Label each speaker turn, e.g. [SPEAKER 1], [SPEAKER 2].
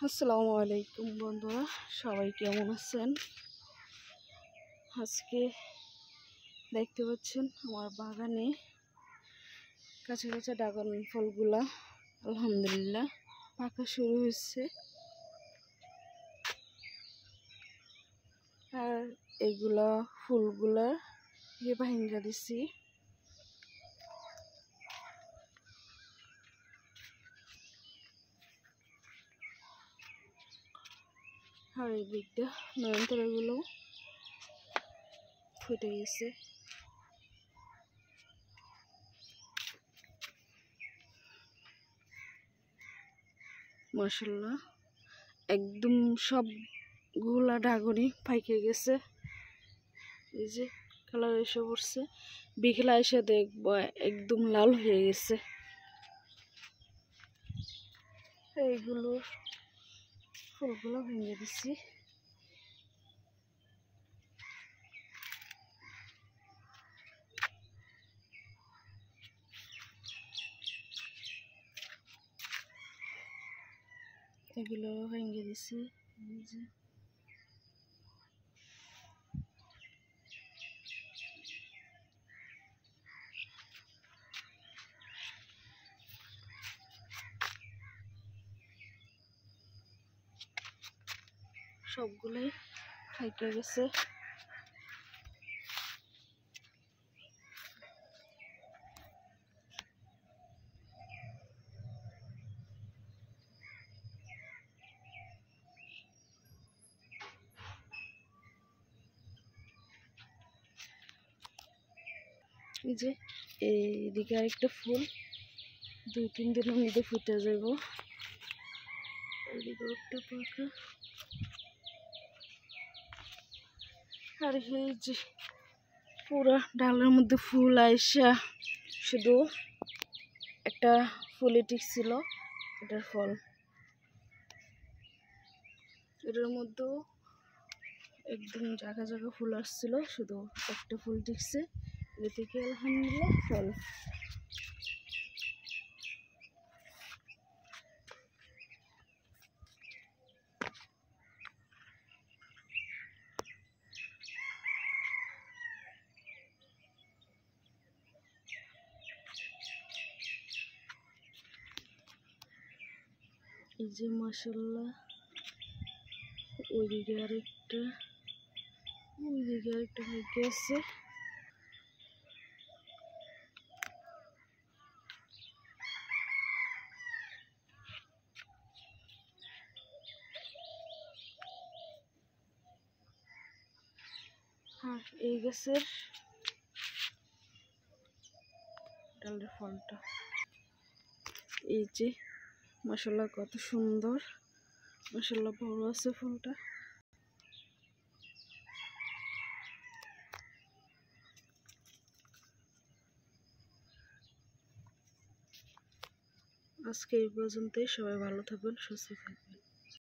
[SPEAKER 1] আসসালামু আলাইকুম বন্ধুরা, সবাই কেমন আছেন? আজকে দেখতে পাচ্ছেন আমার বাগানে কাঁচা কাঁচা ড্রাগন ফলগুলা আলহামদুলিল্লাহ পাকা শুরু হয়েছে। আর এইগুলা ফুলগুলা ভাঙ্গা দিছি। আর এই দিকটা নয়নতারাগুলো ফুটে গেছে। মাশাআল্লাহ, একদম সবগুলা ড্রাগনই পাইকে গেছে। এই যে কালার এসে পড়ছে, বিকেলে এসে দেখবো একদম লাল হয়ে গেছে। এইগুলো ফুলগুলো ভেঙে দিচ্ছি। এগুলো ভেঙে দিচ্ছি। সবগুলোই খাইতে গেছে। এই যে এইদিকে আরেকটা ফুল 2-3 দিনের মধ্যে ফুটে যাব। এদিকে একটা পাকা। আর এই যে পুরা ডালের মধ্যে ফুল আইসা শুধু একটা ফুলে টিকছিল, এটার ফল। এটার মধ্যেও একদম জায়গা জায়গা ফুল আসছিল, শুধু একটা ফুল টিকছে। এটা থেকে আলহামদুলিল্লাহ ফল। এই যে মাশাআল্লাহ, ওইদিকে আরেকটা হয়ে গেছে। আর এই গাছের ডালের ফলটা এই যে মাশাআল্লাহ, কত সুন্দর। মাশাআল্লাহ, বড় আছে ফুলটা। আজকে এই পর্যন্তই। সবাই ভালো থাকবেন, সুস্থ থাকবেন।